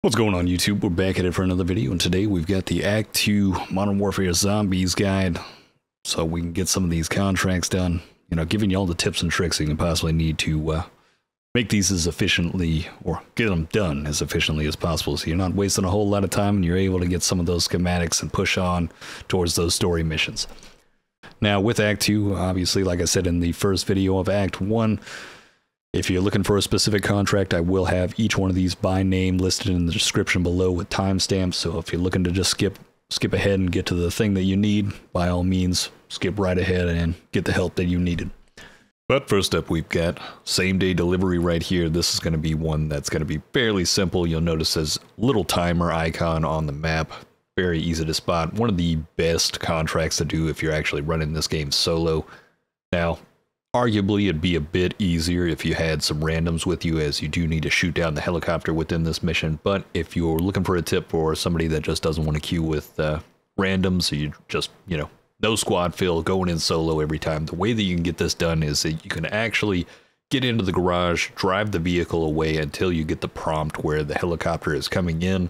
What's going on, YouTube? We're back at it for another video, and today we've got the Act 2 Modern Warfare Zombies guide, so we can get some of these contracts done. You know, giving you all the tips and tricks you can possibly need to make these as efficiently, or get them done as efficiently as possible, so you're not wasting a whole lot of time and you're able to get some of those schematics and push on towards those story missions. Now, with Act 2, obviously, like I said in the first video of Act 1, if you're looking for a specific contract, I will have each one of these by name listed in the description below with timestamps. So if you're looking to just skip ahead and get to the thing that you need, by all means, skip right ahead and get the help that you needed. But first up, we've got same-day delivery right here. This is going to be one that's going to be fairly simple. You'll notice there's a little timer icon on the map. Very easy to spot. One of the best contracts to do if you're actually running this game solo. Now, arguably, it'd be a bit easier if you had some randoms with you, as you do need to shoot down the helicopter within this mission. But if you're looking for a tip for somebody that just doesn't want to queue with randoms, so you just, you know, no squad fill, going in solo every time, the way that you can get this done is that you can actually get into the garage, drive the vehicle away until you get the prompt where the helicopter is coming in.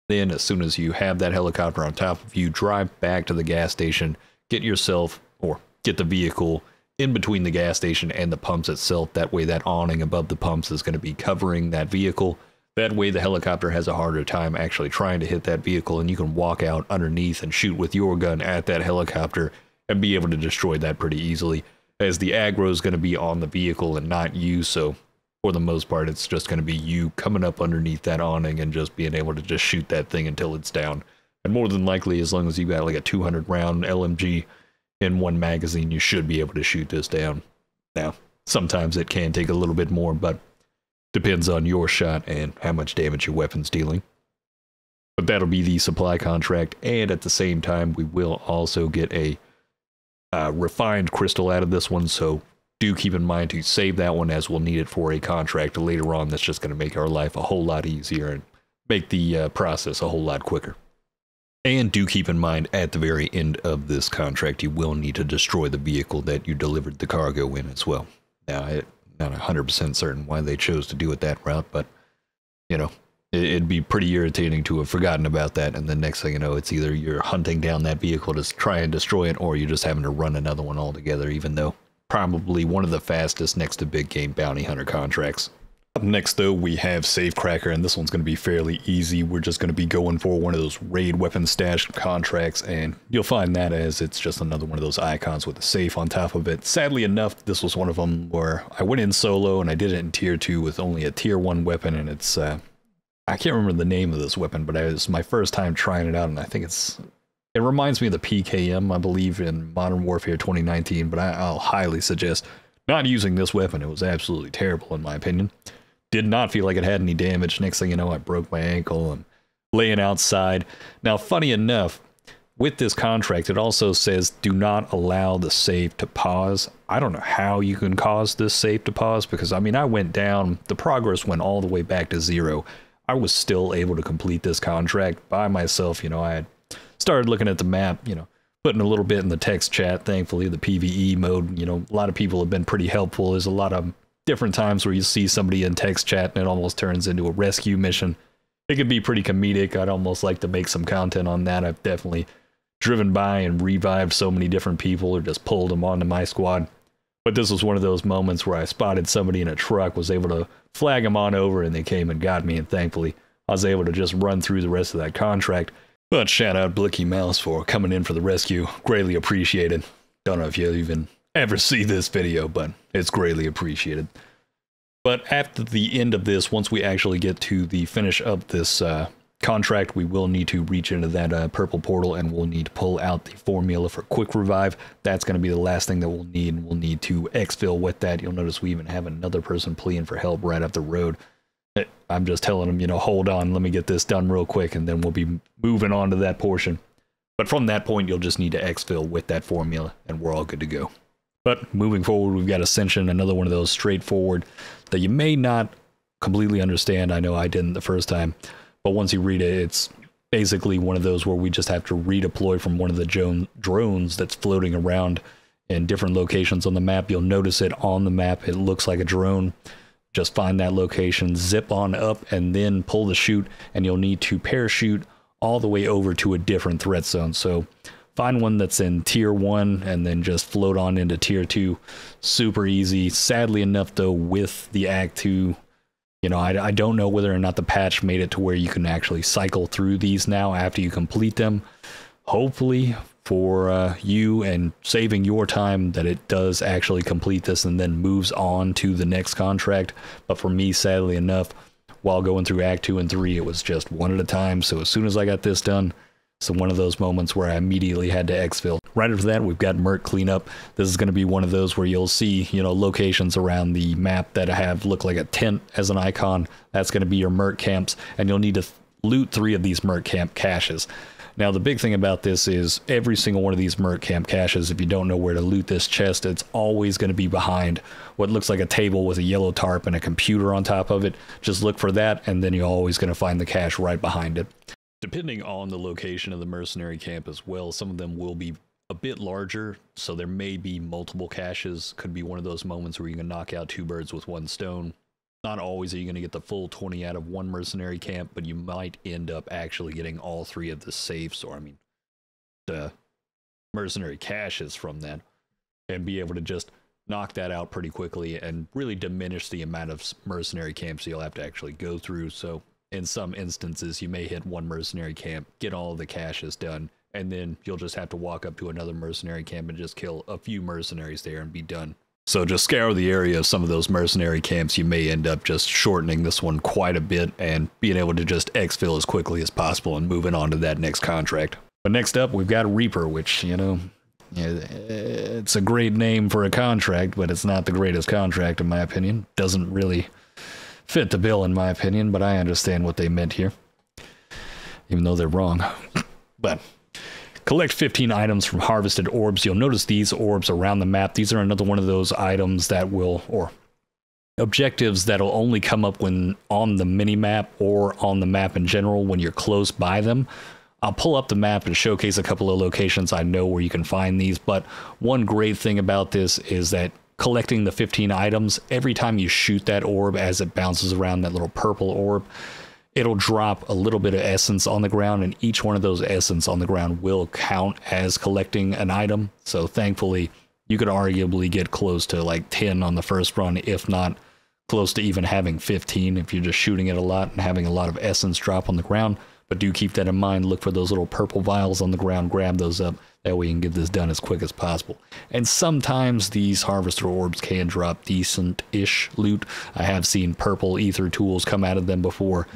Then, as soon as you have that helicopter on top of you, drive back to the gas station, get yourself, or get the vehicle in between the gas station and the pumps itself. That way that awning above the pumps is going to be covering that vehicle. That way the helicopter has a harder time actually trying to hit that vehicle, and you can walk out underneath and shoot with your gun at that helicopter and be able to destroy that pretty easily, as the aggro is going to be on the vehicle and not you. So for the most part, it's just going to be you coming up underneath that awning and just being able to just shoot that thing until it's down. And more than likely, as long as you got like a 200 round LMG in one magazine, you should be able to shoot this down. Now, sometimes it can take a little bit more, but depends on your shot and how much damage your weapon's dealing. But that'll be the supply contract, and at the same time, we will also get a refined crystal out of this one, so do keep in mind to save that one, as we'll need it for a contract later on that's just going to make our life a whole lot easier and make the process a whole lot quicker. And do keep in mind, at the very end of this contract, you will need to destroy the vehicle that you delivered the cargo in as well. Now, I'm not 100% certain why they chose to do it that route, but, you know, it'd be pretty irritating to have forgotten about that, and the next thing you know, it's either you're hunting down that vehicle to try and destroy it, or you're just having to run another one altogether, even though probably one of the fastest next to big game bounty hunter contracts. Up next, though, we have Safecracker, and this one's going to be fairly easy. We're just going to be going for one of those raid weapon stash contracts, and you'll find that as it's just another one of those icons with a safe on top of it. Sadly enough, this was one of them where I went in solo, and I did it in tier 2 with only a tier 1 weapon, and it's, I can't remember the name of this weapon, but it was my first time trying it out, and I think it reminds me of the PKM, I believe, in Modern Warfare 2019, but I'll highly suggest not using this weapon. It was absolutely terrible, in my opinion. Did not feel like it had any damage. Next thing you know, I broke my ankle and laying outside. Now, funny enough, with this contract, it also says do not allow the save to pause. I don't know how you can cause this save to pause, because, I mean, I went down, the progress went all the way back to 0. I was still able to complete this contract by myself. You know, I had started looking at the map, you know, putting a little bit in the text chat. Thankfully, the PvE mode, you know, a lot of people have been pretty helpful. There's a lot of different times where you see somebody in text chat and it almost turns into a rescue mission. It could be pretty comedic. I'd almost like to make some content on that. I've definitely driven by and revived so many different people, or just pulled them onto my squad. But this was one of those moments where I spotted somebody in a truck, was able to flag them on over, and they came and got me, and thankfully I was able to just run through the rest of that contract. But shout out Blicky Mouse for coming in for the rescue. Greatly appreciated. Don't know if you even ever see this video, but it's greatly appreciated. But after the end of this, once we actually get to the finish of this contract, we will need to reach into that purple portal, and we'll need to pull out the formula for quick revive. That's going to be the last thing that we'll need, and we'll need to exfil with that. You'll notice we even have another person pleading for help right up the road. I'm just telling them, you know, hold on, let me get this done real quick, and then we'll be moving on to that portion. But from that point, you'll just need to exfil with that formula, and we're all good to go. But moving forward, we've got Ascension, another one of those straightforward that you may not completely understand. I know I didn't the first time, but once you read it, it's basically one of those where we just have to redeploy from one of the drones that's floating around in different locations on the map. You'll notice it on the map. It looks like a drone, Just find that location, zip on up, and then pull the chute, and you'll need to parachute all the way over to a different threat zone. So find one that's in tier 1 and then just float on into tier 2. Super easy. Sadly enough, though, with the Act 2, you know, I don't know whether or not the patch made it to where you can actually cycle through these now after you complete them. Hopefully for you and saving your time that it does actually complete this and then moves on to the next contract. But for me, sadly enough, while going through Act 2 and 3, it was just one at a time. So as soon as I got this done, so one of those moments where I immediately had to exfil. Right after that, we've got MERC cleanup. This is going to be one of those where you'll see, you know, locations around the map that have look like a tent as an icon. That's going to be your MERC camps, and you'll need to loot 3 of these MERC camp caches. Now, the big thing about this is every single one of these MERC camp caches, if you don't know where to loot this chest, it's always going to be behind what looks like a table with a yellow tarp and a computer on top of it. Just look for that, and then you're always going to find the cache right behind it. Depending on the location of the mercenary camp as well, some of them will be a bit larger, so there may be multiple caches. Could be one of those moments where you can knock out 2 birds with 1 stone. Not always are you going to get the full 20 out of one mercenary camp, but you might end up actually getting all 3 of the safes, or I mean, the mercenary caches from that, and be able to just knock that out pretty quickly and really diminish the amount of mercenary camps you'll have to actually go through. So in some instances, you may hit 1 mercenary camp, get all of the caches done, and then you'll just have to walk up to another mercenary camp and just kill a few mercenaries there and be done. So just scour the area of some of those mercenary camps. You may end up just shortening this one quite a bit and being able to just exfil as quickly as possible and moving on to that next contract. But next up, we've got Reaper, which, you know, it's a great name for a contract, but it's not the greatest contract in my opinion. Doesn't really fit the bill in my opinion, but I understand what they meant here, even though they're wrong. But collect 15 items from harvested orbs. You'll notice these orbs around the map. These are another one of those items that will, or objectives that'll only come up when on the mini map or on the map in general when you're close by them. I'll pull up the map and showcase a couple of locations I know where you can find these, but one great thing about this is that collecting the 15 items, every time you shoot that orb as it bounces around, that little purple orb, it'll drop a little bit of essence on the ground, and each one of those essence on the ground will count as collecting an item. So thankfully, you could arguably get close to like 10 on the first run, if not close to even having 15 if you're just shooting it a lot and having a lot of essence drop on the ground. But do keep that in mind. Look for those little purple vials on the ground. Grab those up. That way you can get this done as quick as possible. And sometimes these harvester orbs can drop decent-ish loot. I have seen purple ether tools come out of them before.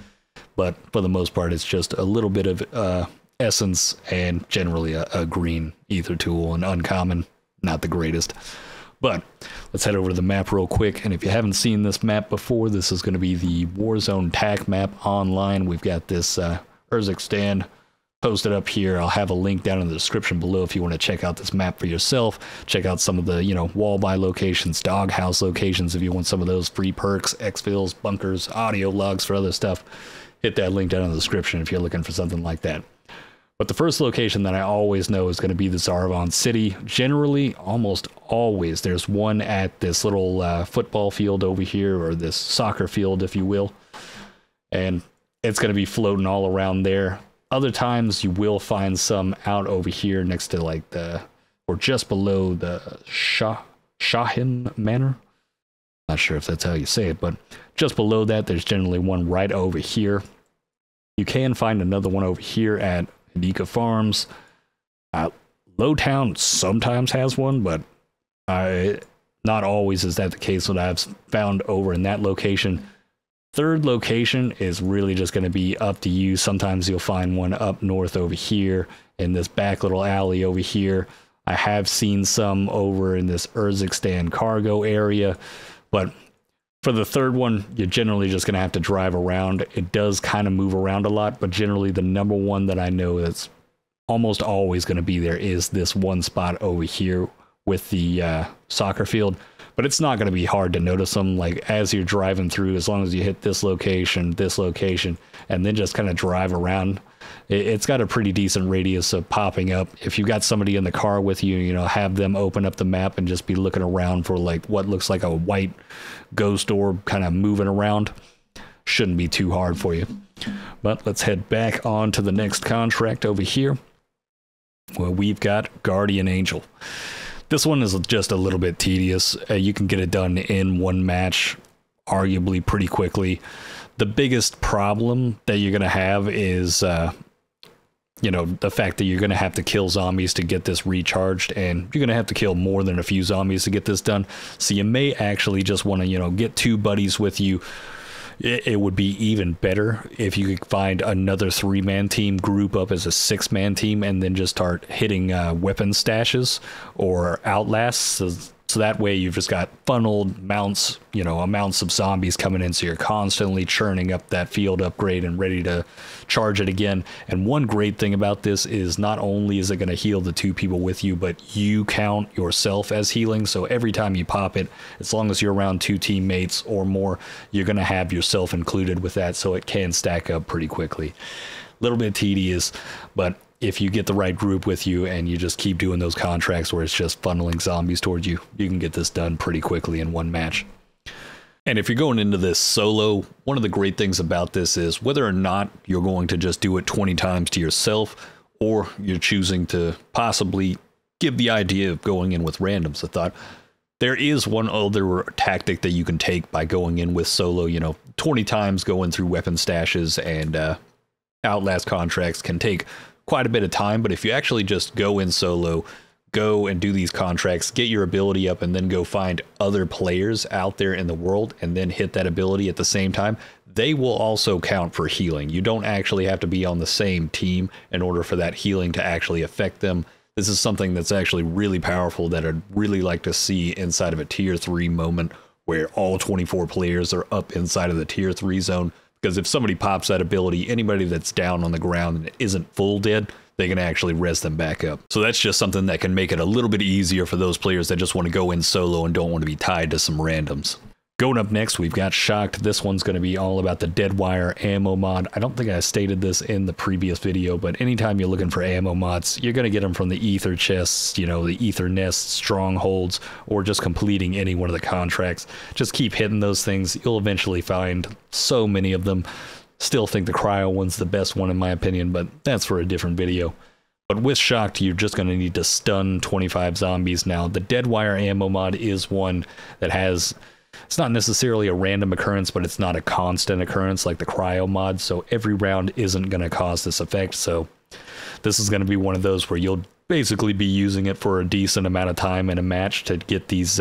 But for the most part, it's just a little bit of essence and generally a green ether tool. And uncommon, not the greatest. But let's head over to the map real quick. And if you haven't seen this map before, this is going to be the Warzone TAC map online. We've got this Urzikstan posted up here. I'll have a link down in the description below if you want to check out this map for yourself. Check out some of the, you know, wall buy locations, doghouse locations if you want some of those free perks, exfils, bunkers, audio logs for other stuff. Hit that link down in the description if you're looking for something like that. But the first location that I always know is going to be the Zarvon City. Generally, almost always, there's one at this little football field over here, or this soccer field, if you will. And it's going to be floating all around there. Other times, you will find some out over here next to like the, or just below the Shahin Manor. Not sure if that's how you say it, but just below that, there's generally one right over here. You can find another one over here at Hidika Farms. Lowtown sometimes has one, but not always is that the case. What I've found over in that location. Third location is really just going to be up to you. Sometimes you'll find one up north over here in this back little alley over here. I have seen some over in this Urzikstan cargo area, but for the third one, you're generally just going to have to drive around. It does kind of move around a lot, but generally the number one that I know that's almost always going to be there is this one spot over here with the soccer field. But it's not going to be hard to notice them. Like as you're driving through, as long as you hit this location, and then just kind of drive around, It's got a pretty decent radius of popping up. If you've got somebody in the car with you, you know, have them open up the map and just be looking around for like what looks like a white ghost orb kind of moving around. Shouldn't be too hard for you. But let's head back on to the next contract over here. Well, we've got Guardian Angel. This one is just a little bit tedious. You can get it done in one match, arguably pretty quickly. The biggest problem that you're going to have is, you know, the fact that you're going to have to kill zombies to get this recharged, and you're going to have to kill more than a few zombies to get this done. So you may actually just want to, you know, get 2 buddies with you. It would be even better if you could find another 3-man team, group up as a 6-man team, and then just start hitting weapon stashes or outlasts. So that way you've just got funneled mounts, you know, amounts of zombies coming in, so you're constantly churning up that field upgrade and ready to charge it again. And one great thing about this is not only is it going to heal the 2 people with you, but you count yourself as healing. So every time you pop it, as long as you're around 2 teammates or more, you're going to have yourself included with that, so it can stack up pretty quickly. A little bit tedious, but if you get the right group with you and you just keep doing those contracts where it's just funneling zombies towards you, you can get this done pretty quickly in one match. And if you're going into this solo, one of the great things about this is whether or not you're going to just do it 20 times to yourself, or you're choosing to possibly give the idea of going in with randoms a thought. There is one other tactic that you can take by going in with solo. You know, 20 times going through weapon stashes and outlast contracts can take quite a bit of time, but if you actually just go in solo, go and do these contracts, get your ability up, and then go find other players out there in the world and then hit that ability at the same time, they will also count for healing. You don't actually have to be on the same team in order for that healing to actually affect them. This is something that's actually really powerful that I'd really like to see inside of a tier 3 moment where all 24 players are up inside of the tier 3 zone. Because if somebody pops that ability, anybody that's down on the ground and isn't full dead, they can actually res them back up. So that's just something that can make it a little bit easier for those players that just want to go in solo and don't want to be tied to some randoms. Going up next, we've got Shocked. This one's going to be all about the Dead Wire ammo mod. I don't think I stated this in the previous video, but anytime you're looking for ammo mods, you're going to get them from the Ether chests, you know, the Ether nests, strongholds, or just completing any one of the contracts. Just keep hitting those things. You'll eventually find so many of them. Still think the cryo one's the best one in my opinion, but that's for a different video. But with Shocked, you're just going to need to stun 25 zombies. Now, the Dead Wire ammo mod is one that has... It's not necessarily a random occurrence, but it's not a constant occurrence like the cryo mod, so every round isn't going to cause this effect. So this is going to be one of those where you'll basically be using it for a decent amount of time in a match to get these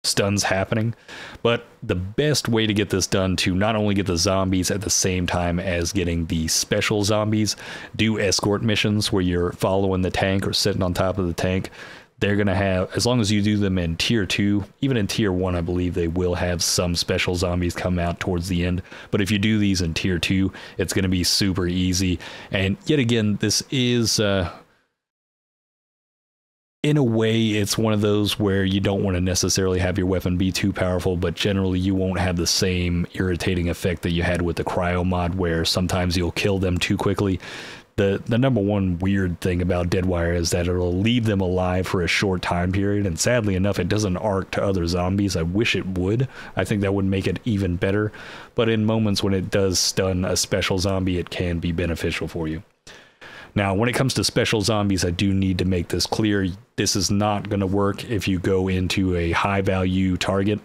stuns happening. But the best way to get this done, to not only get the zombies at the same time as getting the special zombies, do escort missions where you're following the tank or sitting on top of the tank. They're going to have, as long as you do them in tier 2, even in tier 1, I believe they will have some special zombies come out towards the end. But if you do these in tier 2, it's going to be super easy. And yet again, this is, in a way, it's one of those where you don't want to necessarily have your weapon be too powerful, but generally you won't have the same irritating effect that you had with the cryo mod, where sometimes you'll kill them too quickly. The number one weird thing about Deadwire is that it'll leave them alive for a short time period, and sadly enough, it doesn't arc to other zombies. I wish it would. I think that would make it even better, but in moments when it does stun a special zombie, it can be beneficial for you. Now, when it comes to special zombies, I do need to make this clear. This is not going to work if you go into a high-value target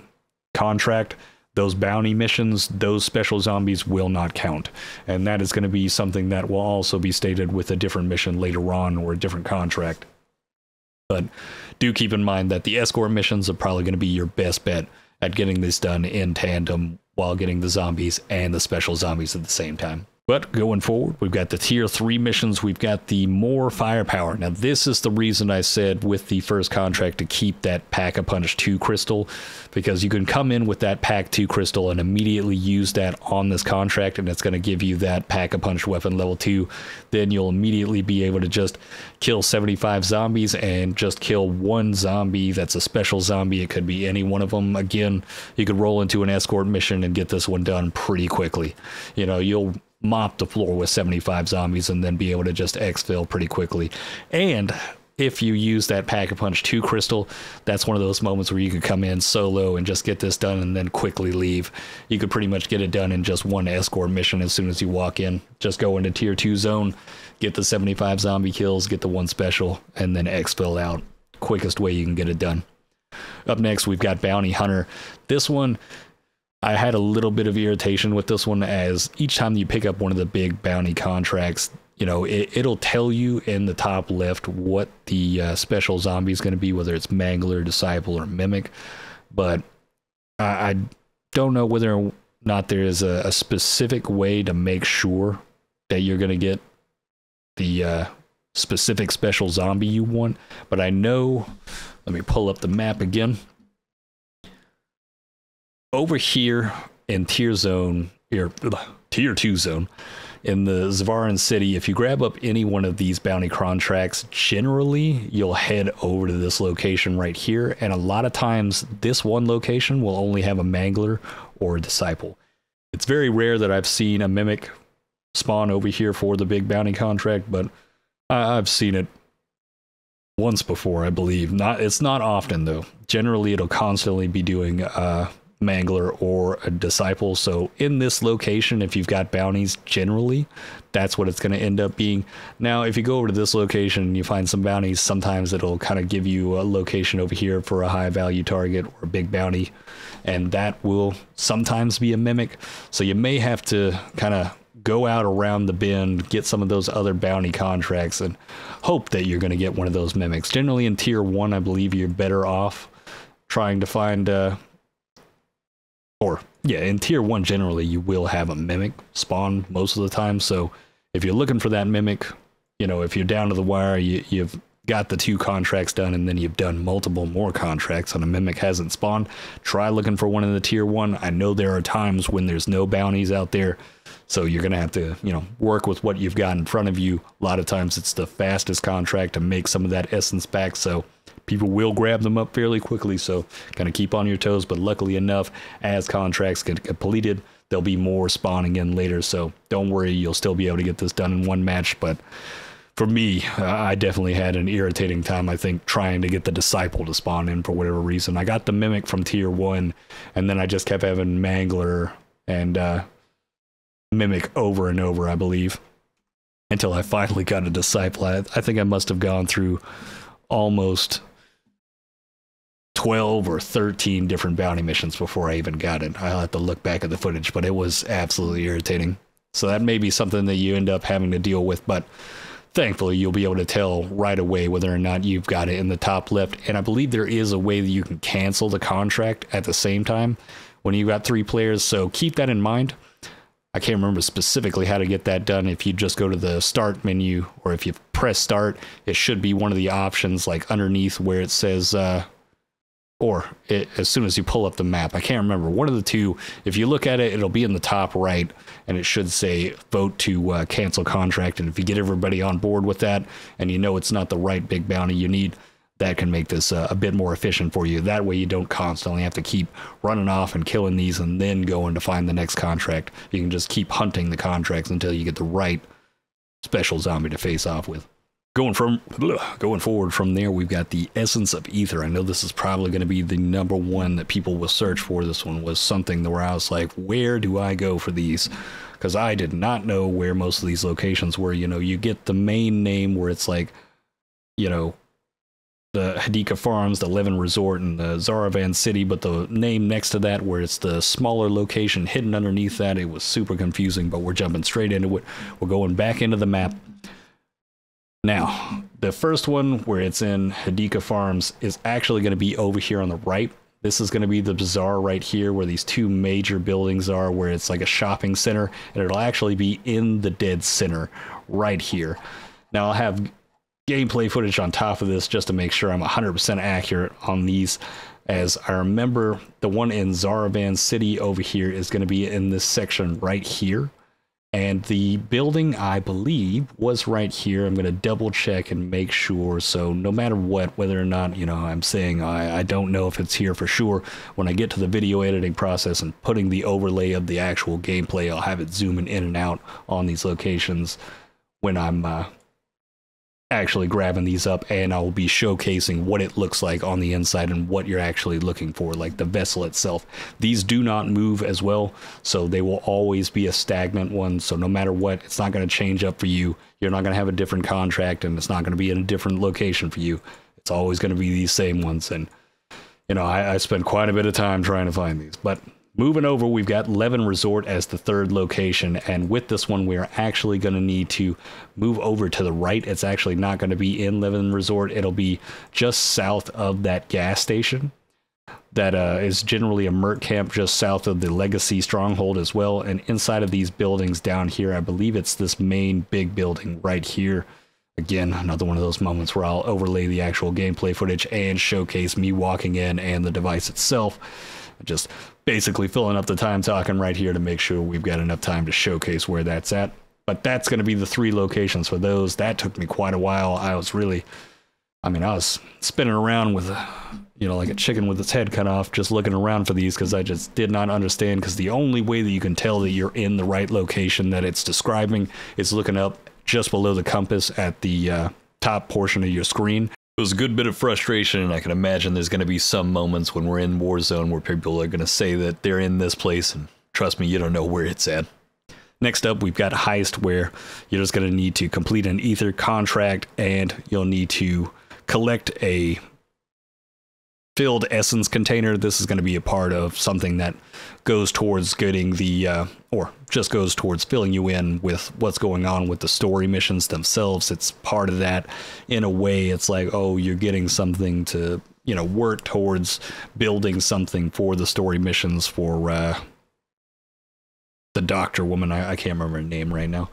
contract. Those bounty missions, those special zombies will not count. And that is going to be something that will also be stated with a different mission later on or a different contract. But do keep in mind that the escort missions are probably going to be your best bet at getting this done in tandem while getting the zombies and the special zombies at the same time. But going forward, we've got the tier 3 missions, we've got the more firepower. Now this is the reason I said with the first contract to keep that Pack-a-Punch 2 crystal, because you can come in with that Pack 2 crystal and immediately use that on this contract, and it's going to give you that Pack-a-Punch weapon level 2. Then you'll immediately be able to just kill 75 zombies and just kill one zombie that's a special zombie. It could be any one of them. Again, you could roll into an escort mission and get this one done pretty quickly. You know, you'll mop the floor with 75 zombies and then be able to just exfil pretty quickly. And if you use that Pack-a-Punch 2 crystal, that's one of those moments where you could come in solo and just get this done and then quickly leave. You could pretty much get it done in just one escort mission as soon as you walk in. Just go into tier 2 zone, get the 75 zombie kills, get the one special, and then exfil out. Quickest way you can get it done. Up next, we've got Bounty Hunter. This one, I had a little bit of irritation with this one, as each time you pick up one of the big bounty contracts, you know, it'll tell you in the top left what the special zombie is going to be, whether it's Mangler, Disciple, or Mimic. But I don't know whether or not there is a specific way to make sure that you're going to get the specific special zombie you want. But I know, let me pull up the map again. Over here in tier 2 zone, in the Zvaran City, if you grab up any one of these bounty contracts, generally you'll head over to this location right here, and a lot of times this one location will only have a Mangler or a Disciple. It's very rare that I've seen a Mimic spawn over here for the big bounty contract, but I've seen it once before, I believe. It's not often though. Generally it'll constantly be doing Mangler or a Disciple. So in this location, if you've got bounties, generally that's what it's going to end up being. Now if you go over to this location and you find some bounties, sometimes it'll kind of give you a location over here for a high value target or a big bounty, and that will sometimes be a Mimic. So you may have to kind of go out around the bend, get some of those other bounty contracts, and hope that you're going to get one of those Mimics. Generally in tier 1, I believe you're better off trying to find in tier 1, generally you will have a Mimic spawn most of the time. So if you're looking for that Mimic, you know, if you're down to the wire, you've got the 2 contracts done and then you've done multiple more contracts and a Mimic hasn't spawned, try looking for one in the tier 1. I know there are times when there's no bounties out there, so you're going to have to, you know, work with what you've got in front of you. A lot of times it's the fastest contract to make some of that essence back, so people will grab them up fairly quickly, so kind of keep on your toes. But luckily enough, as contracts get completed, there'll be more spawning in later, so don't worry, you'll still be able to get this done in one match. But for me, I definitely had an irritating time, I think, trying to get the Disciple to spawn in for whatever reason. I got the Mimic from tier 1, and then I just kept having Mangler and Mimic over and over, I believe, until I finally got a Disciple. I think I must have gone through almost 12 or 13 different bounty missions before I even got it. I'll have to look back at the footage, but it was absolutely irritating. So that may be something that you end up having to deal with, but thankfully you'll be able to tell right away whether or not you've got it in the top left. And I believe there is a way that you can cancel the contract at the same time when you've got 3 players, so keep that in mind. I can't remember specifically how to get that done. If you just go to the start menu, or if you press start, it should be one of the options like underneath where it says as soon as you pull up the map. I can't remember. One of the two. If you look at it, it'll be in the top right, and it should say vote to cancel contract. And if you get everybody on board with that, and you know it's not the right big bounty you need, that can make this a bit more efficient for you. That way you don't constantly have to keep running off and killing these and then going to find the next contract. You can just keep hunting the contracts until you get the right special zombie to face off with. Going forward from there, we've got the Essence of Ether. I know this is probably going to be the number one that people will search for. This one was something where I was like, where do I go for these? Because I did not know where most of these locations were. You know, you get the main name where it's like, you know, the Hidika Farms, the Levin Resort, and the Zaravan City, but the name next to that where it's the smaller location hidden underneath that, it was super confusing, but we're jumping straight into it. We're going back into the map. Now, the first one where it's in Hidika Farms is actually going to be over here on the right. This is going to be the bazaar right here where these 2 major buildings are, where it's like a shopping center, and it'll actually be in the dead center right here. Now, I'll have gameplay footage on top of this just to make sure I'm 100% accurate on these, as I remember the one in Zaravan City over here is going to be in this section right here, And the building, I believe, was right here. I'm going to double check and make sure. So no matter what, whether or not, you know, I'm saying I don't know if it's here for sure, when I get to the video editing process and putting the overlay of the actual gameplay, I'll have it zooming in and out on these locations when I'm actually grabbing these up, and I will be showcasing what it looks like on the inside and what you're actually looking for, like the vessel itself. These do not move as well, so they will always be a stagnant one. So no matter what, it's not going to change up for you. You're not going to have a different contract, and it's not going to be in a different location for you. It's always going to be these same ones. And you know, I spent quite a bit of time trying to find these. But moving over, we've got Levin Resort as the third location, and with this one we're actually going to need to move over to the right. It's actually not going to be in Levin Resort. It'll be just south of that gas station that is generally a MERC camp just south of the Legacy Stronghold as well. And inside of these buildings down here, I believe it's this main big building right here. Again, another one of those moments where I'll overlay the actual gameplay footage and showcase me walking in and the device itself. Just basically filling up the time talking right here to make sure we've got enough time to showcase where that's at. But that's going to be the 3 locations for those. That took me quite a while. I was spinning around with, you know, like a chicken with its head cut off, just looking around for these because I just did not understand. Because the only way that you can tell that you're in the right location that it's describing is looking up just below the compass at the top portion of your screen. It was a good bit of frustration, and I can imagine there's going to be some moments when we're in Warzone where people are going to say that they're in this place, and trust me, you don't know where it's at. Next up, we've got Heist, where you're just going to need to complete an Aether contract, and you'll need to collect a filled essence container. This is going to be a part of something that goes towards getting the, or just goes towards filling you in with what's going on with the story missions themselves. It's part of that. In a way, it's like, oh, you're getting something to, you know, work towards building something for the story missions for the doctor woman. I can't remember her name right now.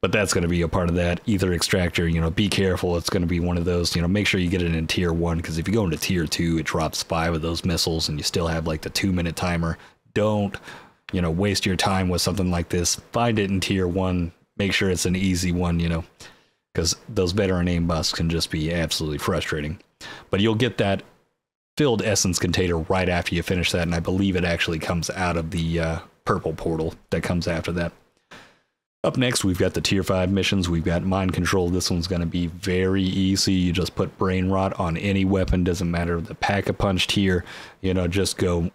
But that's going to be a part of that. Aether extractor, you know, be careful. It's going to be one of those, you know, make sure you get it in tier 1, because if you go into tier 2, it drops 5 of those missiles and you still have like the 2-minute timer. Don't, you know, waste your time with something like this. Find it in tier 1. Make sure it's an easy one, you know, because those veteran aim busts can just be absolutely frustrating. But you'll get that filled essence container right after you finish that, and I believe it actually comes out of the purple portal that comes after that. Up next, we've got the tier 5 missions. We've got mind control. This one's going to be very easy. You just put brain rot on any weapon. Doesn't matter the pack-a-punch tier. You know, just go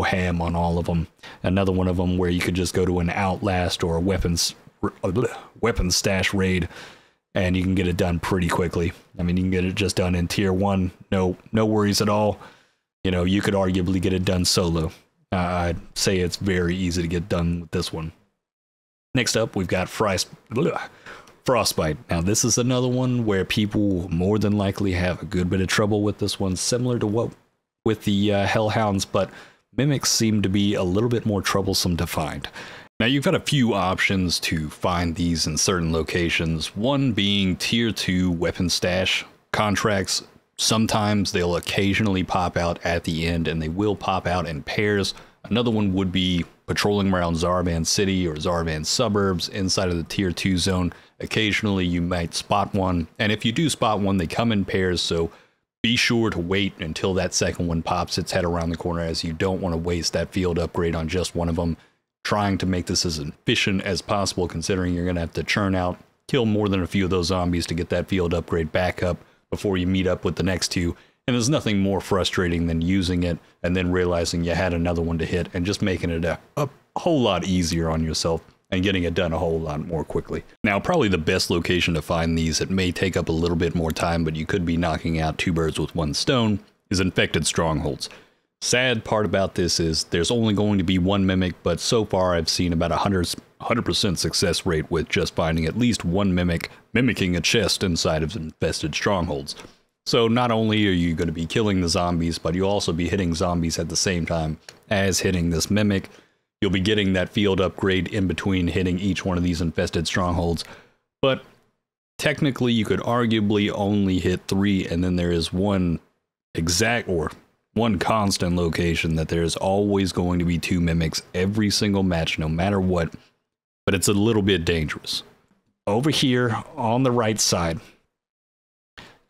ham on all of them. Another one of them where you could just go to an outlast or a weapons stash raid, and you can get it done pretty quickly. I mean, you can get it just done in tier 1. No worries at all. You know, you could arguably get it done solo. I'd say it's very easy to get done with this one. Next up, we've got Frostbite. Now, this is another one where people more than likely have a good bit of trouble with this one, similar to what with the Hellhounds, but Mimics seem to be a little bit more troublesome to find. Now, you've got a few options to find these in certain locations, one being tier 2 weapon stash contracts. Sometimes they'll occasionally pop out at the end, and they will pop out in pairs. Another one would be patrolling around Zarban City or Zarban suburbs inside of the tier 2 zone. Occasionally you might spot one, and if you do spot one, they come in pairs, so be sure to wait until that second one pops its head around the corner, as you don't want to waste that field upgrade on just one of them. Trying to make this as efficient as possible, considering you're going to have to churn out, kill more than a few of those zombies to get that field upgrade back up before you meet up with the next 2. And there's nothing more frustrating than using it and then realizing you had another one to hit and just making it a whole lot easier on yourself and getting it done a whole lot more quickly. Now, probably the best location to find these, it may take up a little bit more time, but you could be knocking out 2 birds with 1 stone, is infected strongholds. Sad part about this is there's only going to be 1 mimic, but so far I've seen about 100% success rate with just finding at least 1 mimic mimicking a chest inside of infested strongholds. So not only are you going to be killing the zombies, but you'll also be hitting zombies at the same time as hitting this mimic. You'll be getting that field upgrade in between hitting each one of these infested strongholds. But technically you could arguably only hit 3, and then there is one constant location that there's always going to be 2 mimics every single match, no matter what. but it's a little bit dangerous. Over here on the right side,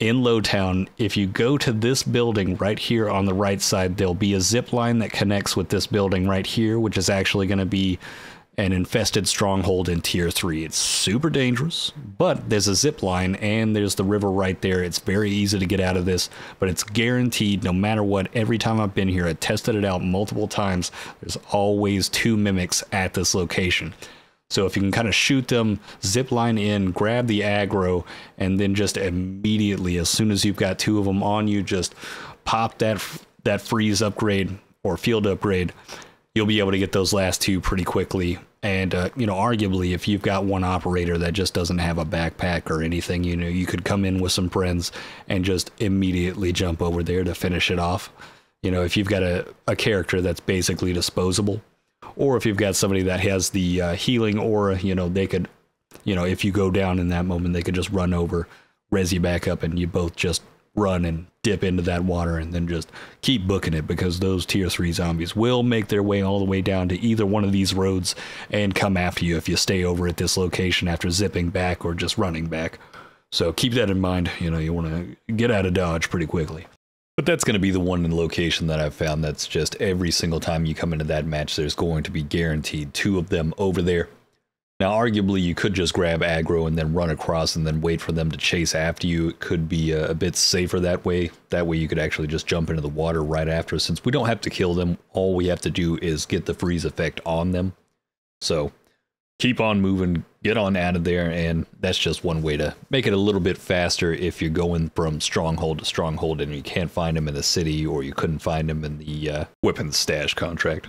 in Lowtown, if you go to this building right here on the right side, there'll be a zip line that connects with this building right here, which is actually going to be an infested stronghold in tier 3. It's super dangerous, but there's a zip line and there's the river right there. It's very easy to get out of this, but it's guaranteed no matter what. Every time I've been here, I tested it out multiple times. There's always 2 mimics at this location. So if you can kind of shoot them, zip line in, grab the aggro, and then just immediately, as soon as you've got 2 of them on you, just pop that freeze upgrade or field upgrade. You'll be able to get those last 2 pretty quickly. And, you know, arguably, if you've got one operator that just doesn't have a backpack or anything, you know, you could come in with some friends and just immediately jump over there to finish it off. You know, if you've got a character that's basically disposable, or if you've got somebody that has the healing aura, you know, they could, you know, if you go down in that moment, they could just run over, res you back up, and you both just run and dip into that water and then just keep booking it, because those tier 3 zombies will make their way all the way down to either one of these roads and come after you if you stay over at this location after zipping back or just running back. So keep that in mind. You know, you want to get out of Dodge pretty quickly. But that's going to be the one location that I've found that's just every single time you come into that match, there's going to be guaranteed 2 of them over there. Now, arguably, you could just grab aggro and then run across and then wait for them to chase after you. It could be a bit safer that way. That way you could actually just jump into the water right after. Since we don't have to kill them, all we have to do is get the freeze effect on them. So keep on moving, get on out of there, and that's just one way to make it a little bit faster if you're going from stronghold to stronghold and you can't find them in the city, or you couldn't find them in the weapons stash contract.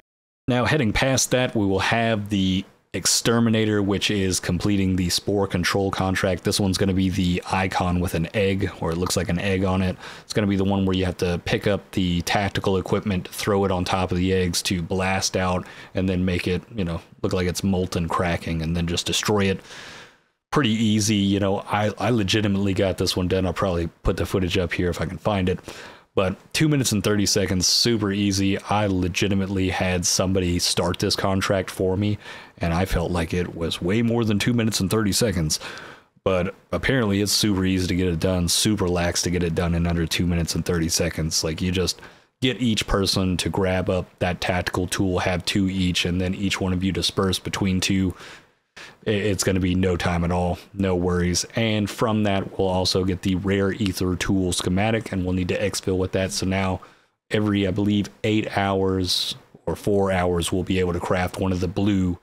Now, heading past that, we will have the Exterminator, which is completing the Spore Control contract. This one's going to be the icon with an egg, or it looks like an egg on it. It's going to be the one where you have to pick up the tactical equipment, throw it on top of the eggs to blast out, and then make it, you know, look like it's molten cracking, and then just destroy it. Pretty easy, you know. I legitimately got this one done. I'll probably put the footage up here if I can find it. But 2 minutes and 30 seconds, super easy. I legitimately had somebody start this contract for me, and I felt like it was way more than 2 minutes and 30 seconds. But apparently it's super easy to get it done, super lax to get it done in under 2 minutes and 30 seconds. Like, you just get each person to grab up that tactical tool, have 2 each, and then each one of you disperse between 2. It's going to be no time at all, no worries. And from that, we'll also get the rare ether tool schematic, and we'll need to exfil with that. So now every, I believe, 8 hours or 4 hours, we'll be able to craft one of the blue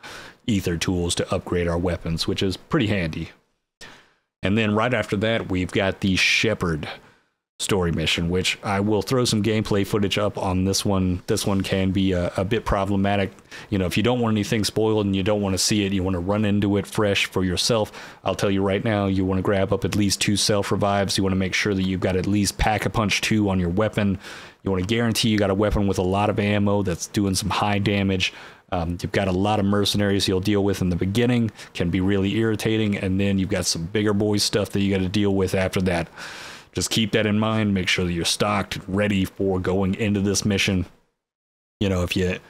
ether tools to upgrade our weapons, which is pretty handy. And then right after that, we've got the Shepherd story mission, which I will throw some gameplay footage up on this one. This one can be a bit problematic. You know, if you don't want anything spoiled and you don't want to see it, you want to run into it fresh for yourself, I'll tell you right now, you want to grab up at least 2 self revives. You want to make sure that you've got at least Pack-a-Punch 2 on your weapon. You want to guarantee you got a weapon with a lot of ammo that's doing some high damage. You've got a lot of mercenaries you'll deal with in the beginning, can be really irritating, and then you've got some bigger boy stuff that you got to deal with after that. Just keep that in mind. Make sure that you're stocked, ready for going into this mission. You know, if you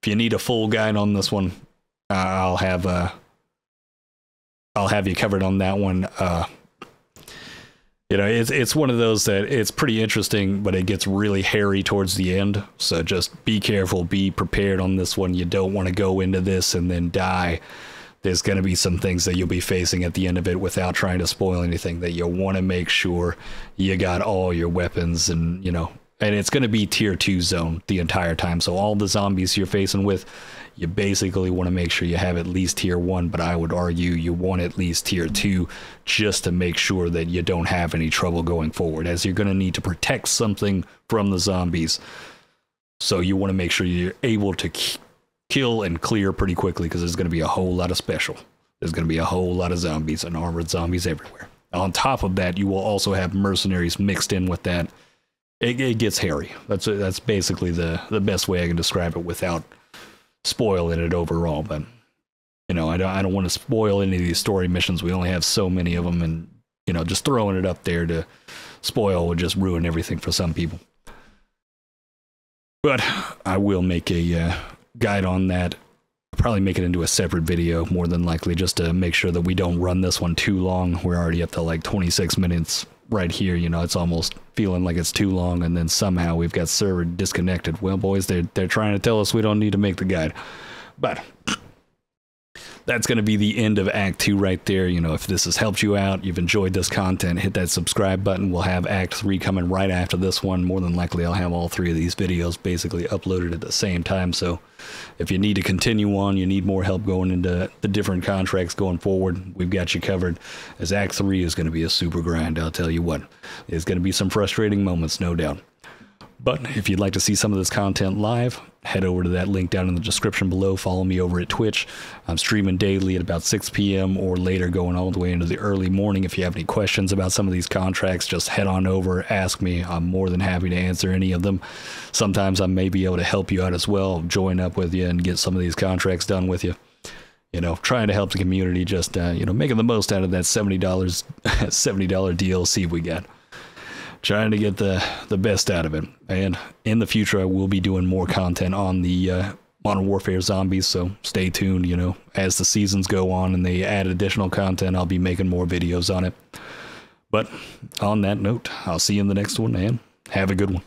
need a full guide on this one, I'll have you covered on that one. You know, it's one of those that it's pretty interesting, but it gets really hairy towards the end. So just be careful, be prepared on this one. You don't want to go into this and then die. There's going to be some things that you'll be facing at the end of it without trying to spoil anything, that you want to make sure you got all your weapons, and, you know, and it's going to be tier 2 zone the entire time. So all the zombies you're facing with, you basically want to make sure you have at least tier 1, but I would argue you want at least tier 2 just to make sure that you don't have any trouble going forward, as you're going to need to protect something from the zombies. So you want to make sure you're able to kill and clear pretty quickly, because there's going to be a whole lot of special. There's going to be a whole lot of zombies and armored zombies everywhere. On top of that, you will also have mercenaries mixed in with that. It gets hairy. That's basically the best way I can describe it without spoiling it overall. But, you know, I don't want to spoil any of these story missions. We only have so many of them, and, you know, just throwing it up there to spoil would just ruin everything for some people. But I will make a guide on that probably make it into a separate video, more than likely, just to make sure that we don't run this one too long. We're already up to like 26 minutes right here. You know, it's almost feeling like it's too long, and then somehow we've got server disconnected. Well, boys, they're trying to tell us we don't need to make the guide. But that's going to be the end of Act 2 right there. You know, if this has helped you out, you've enjoyed this content, hit that subscribe button. We'll have Act 3 coming right after this one. More than likely, I'll have all 3 of these videos basically uploaded at the same time. So if you need to continue on, you need more help going into the different contracts going forward, we've got you covered, as Act 3 is going to be a super grind, I'll tell you what. There's going to be some frustrating moments, no doubt. But if you'd like to see some of this content live, head over to that link down in the description below. Follow me over at Twitch. I'm streaming daily at about 6 p.m. or later, going all the way into the early morning. If you have any questions about some of these contracts, just head on over, ask me. I'm more than happy to answer any of them. Sometimes I may be able to help you out as well, join up with you and get some of these contracts done with you. You know, trying to help the community, just, you know, making the most out of that $70 DLC we got. Trying to get the best out of it. And in the future, I will be doing more content on the Modern Warfare Zombies, so stay tuned. You know, as the seasons go on and they add additional content, I'll be making more videos on it. But on that note, I'll see you in the next one, and have a good one.